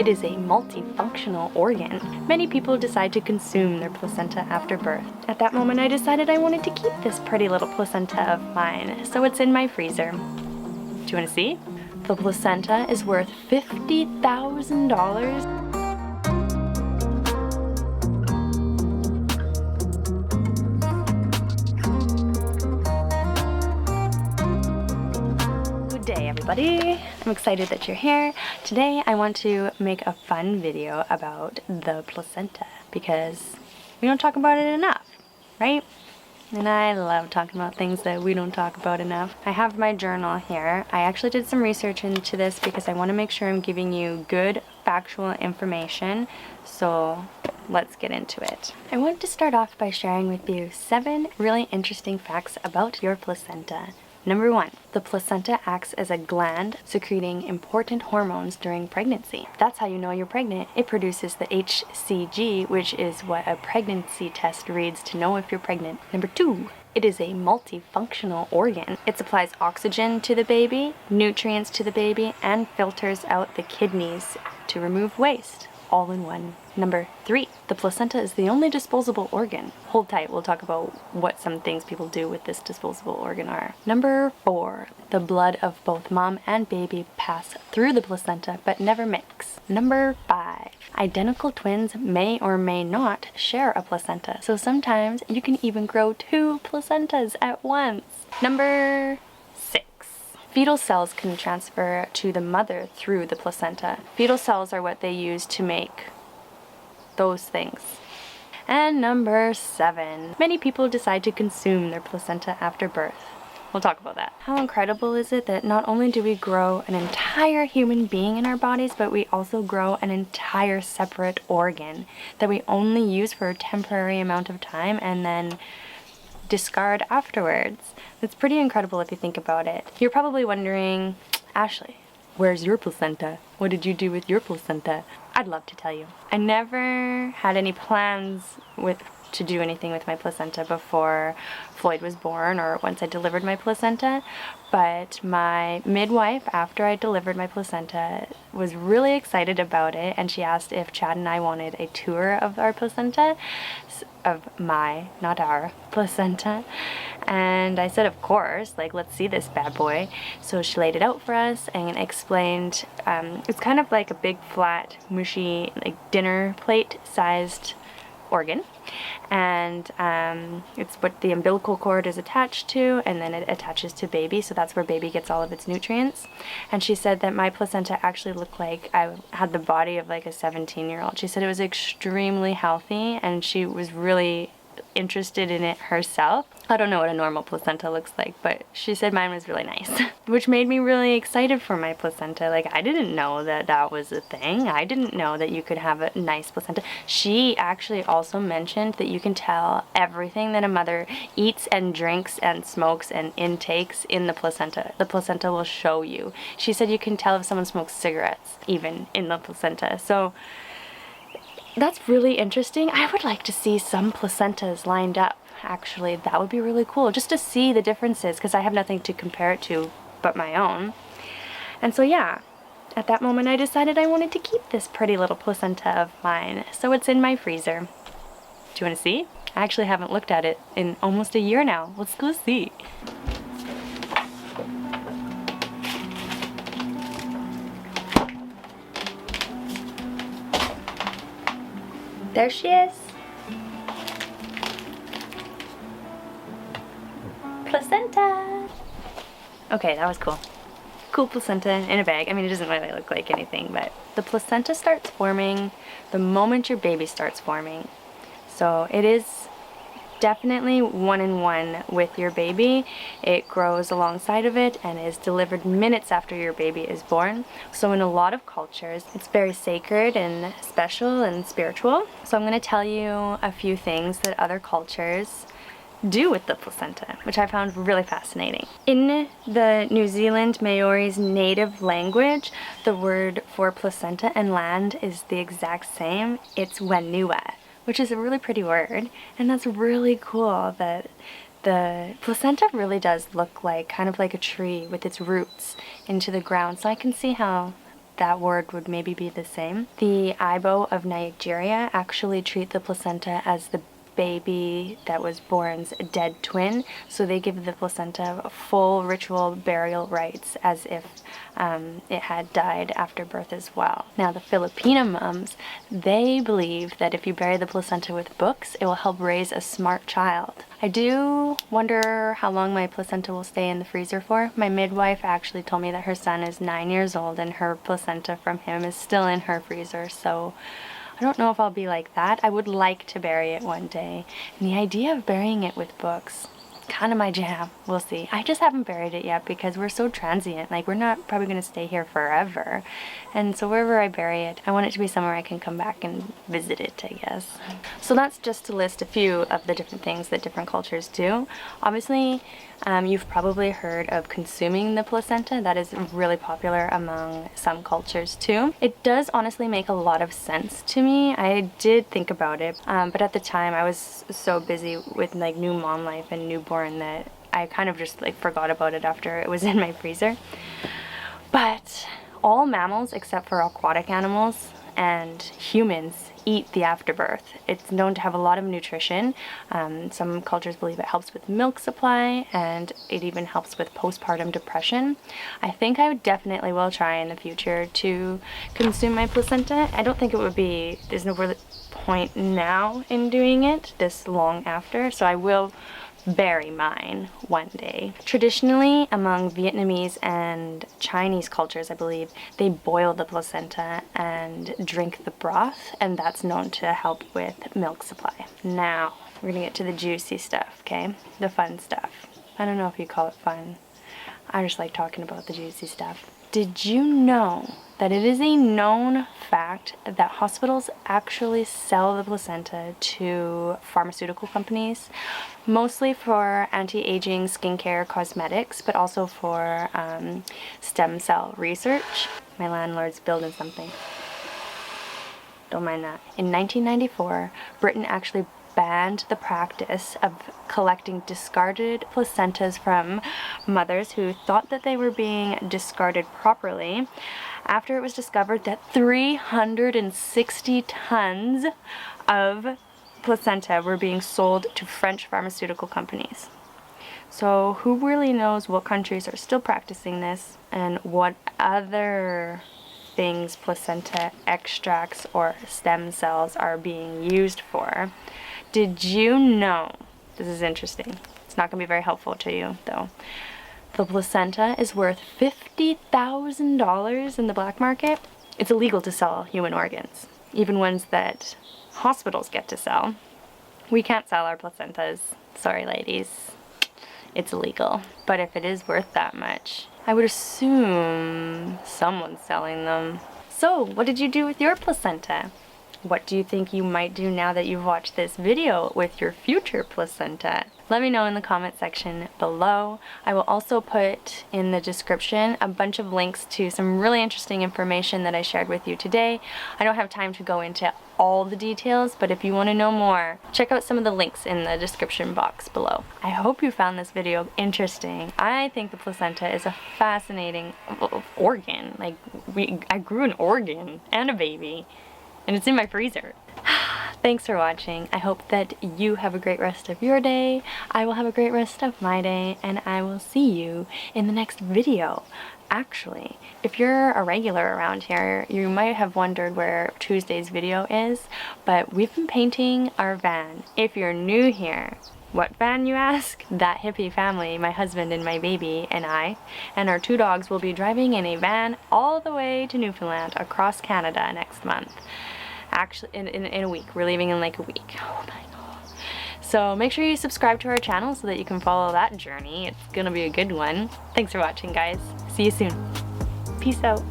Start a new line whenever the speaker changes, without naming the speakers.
It is a multifunctional organ. Many people decide to consume their placenta after birth. At that moment, I decided I wanted to keep this pretty little placenta of mine, so it's in my freezer. Do you want to see? The placenta is worth $50,000. Day everybody, I'm excited that you're here. Today I want to make a fun video about the placenta because we don't talk about it enough, right? And I love talking about things that we don't talk about enough. I have my journal here. I actually did some research into this because I want to make sure I'm giving you good factual information, so let's get into it. I want to start off by sharing with you 7 really interesting facts about your placenta. Number 1, the placenta acts as a gland secreting important hormones during pregnancy. That's how you know you're pregnant. It produces the HCG, which is what a pregnancy test reads to know if you're pregnant. Number 2, it is a multifunctional organ. It supplies oxygen to the baby, nutrients to the baby, and filters out the kidneys to remove waste, all in one. Number 3, the placenta is the only disposable organ. Hold tight, we'll talk about what some things people do with this disposable organ are. Number 4, the blood of both mom and baby pass through the placenta but never mix. Number 5, identical twins may or may not share a placenta, so sometimes you can even grow 2 placentas at once. Number 6, fetal cells can transfer to the mother through the placenta. Fetal cells are what they use to make those things. And number 7, many people decide to consume their placenta after birth. We'll talk about that. How incredible is it that not only do we grow an entire human being in our bodies, but we also grow an entire separate organ that we only use for a temporary amount of time and then discard afterwards. It's pretty incredible if you think about it. You're probably wondering, Ashley, where's your placenta? What did you do with your placenta? I'd love to tell you. I never had any plans to do anything with my placenta before Floyd was born or once I delivered my placenta, but my midwife, after I delivered my placenta, was really excited about it, and she asked if Chad and I wanted a tour of our placenta, not our placenta, and I said of course, like, let's see this bad boy. So she laid it out for us and explained it's kind of like a big flat mushy like dinner plate sized organ, and it's what the umbilical cord is attached to, and then it attaches to baby, so that's where baby gets all of its nutrients. And she said that my placenta actually looked like I had the body of like a 17-year-old. She said it was extremely healthy, and she was really interested in it herself. I don't know what a normal placenta looks like, but she said mine was really nice, which made me really excited for my placenta. Like, I didn't know that that was a thing. I didn't know that you could have a nice placenta. She actually also mentioned that you can tell everything that a mother eats and drinks and smokes and intakes in the placenta. The placenta will show you. She said you can tell if someone smokes cigarettes even in the placenta. So that's really interesting. I would like to see some placentas lined up. Actually, that would be really cool, just to see the differences, because I have nothing to compare it to but my own. And so yeah, at that moment I decided I wanted to keep this pretty little placenta of mine, so it's in my freezer. Do you want to see? I actually haven't looked at it in almost a year now. Let's go see. There she is. Placenta. Okay, that was cool. Cool placenta in a bag. I mean, it doesn't really look like anything, but the placenta starts forming the moment your baby starts forming. So it is definitely one-in-one with your baby. It grows alongside of it and is delivered minutes after your baby is born. So in a lot of cultures, it's very sacred and special and spiritual. So I'm going to tell you a few things that other cultures do with the placenta, which I found really fascinating. In the New Zealand Maori's native language, the word for placenta and land is the exact same. It's wenua, which is a really pretty word, and that's really cool that the placenta really does look like kind of like a tree with its roots into the ground. So I can see how that word would maybe be the same. The Igbo of Nigeria actually treat the placenta as the baby that was born's dead twin, so they give the placenta full ritual burial rites as if it had died after birth as well. Now the Filipino moms, they believe that if you bury the placenta with books, it will help raise a smart child. I do wonder how long my placenta will stay in the freezer for. My midwife actually told me that her son is 9 years old and her placenta from him is still in her freezer, so I don't know if I'll be like that. I would like to bury it one day. And the idea of burying it with books, kind of my jam. We'll see. I just haven't buried it yet because we're so transient. Like, we're not probably going to stay here forever. And so wherever I bury it, I want it to be somewhere I can come back and visit it, I guess. So that's just to list a few of the different things that different cultures do. Obviously, you've probably heard of consuming the placenta. That is really popular among some cultures too. It does honestly make a lot of sense to me. I did think about it, but at the time I was so busy with like new mom life and newborn that I kind of just like forgot about it after it was in my freezer. But all mammals except for aquatic animals and humans eat the afterbirth. It's known to have a lot of nutrition. Some cultures believe it helps with milk supply, and it even helps with postpartum depression. I think I definitely will try in the future to consume my placenta. I don't think it would be, there's no real point now in doing it this long after, so I will bury mine one day. Traditionally, among Vietnamese and Chinese cultures, I believe, they boil the placenta and drink the broth, and that's known to help with milk supply. Now, we're gonna get to the juicy stuff, okay? The fun stuff. I don't know if you call it fun. I just like talking about the juicy stuff. Did you know that it is a known fact that hospitals actually sell the placenta to pharmaceutical companies, mostly for anti-aging skincare cosmetics, but also for stem cell research? My landlord's building something. Don't mind that. In 1994, Britain actually banned the practice of collecting discarded placentas from mothers who thought that they were being discarded properly, after it was discovered that 360 tons of placenta were being sold to French pharmaceutical companies. So who really knows what countries are still practicing this and what other things placenta extracts or stem cells are being used for? Did you know, this is interesting, it's not going to be very helpful to you though, the placenta is worth $50,000 in the black market? It's illegal to sell human organs, even ones that hospitals get to sell. We can't sell our placentas. Sorry ladies, it's illegal. But if it is worth that much, I would assume someone's selling them. So what did you do with your placenta? What do you think you might do now that you've watched this video with your future placenta? Let me know in the comment section below. I will also put in the description a bunch of links to some really interesting information that I shared with you today. I don't have time to go into all the details, but if you want to know more, check out some of the links in the description box below. I hope you found this video interesting. I think the placenta is a fascinating organ. Like, I grew an organ and a baby, and it's in my freezer. Thanks for watching. I hope that you have a great rest of your day. I will have a great rest of my day, and I will see you in the next video. Actually, if you're a regular around here, you might have wondered where Tuesday's video is, but we've been painting our van. If you're new here, what van, you ask? That hippie family, my husband and my baby and I, and our 2 dogs will be driving in a van all the way to Newfoundland across Canada next month. Actually, in a week. We're leaving in like a week. Oh my god. So make sure you subscribe to our channel so that you can follow that journey. It's gonna be a good one. Thanks for watching, guys. See you soon. Peace out.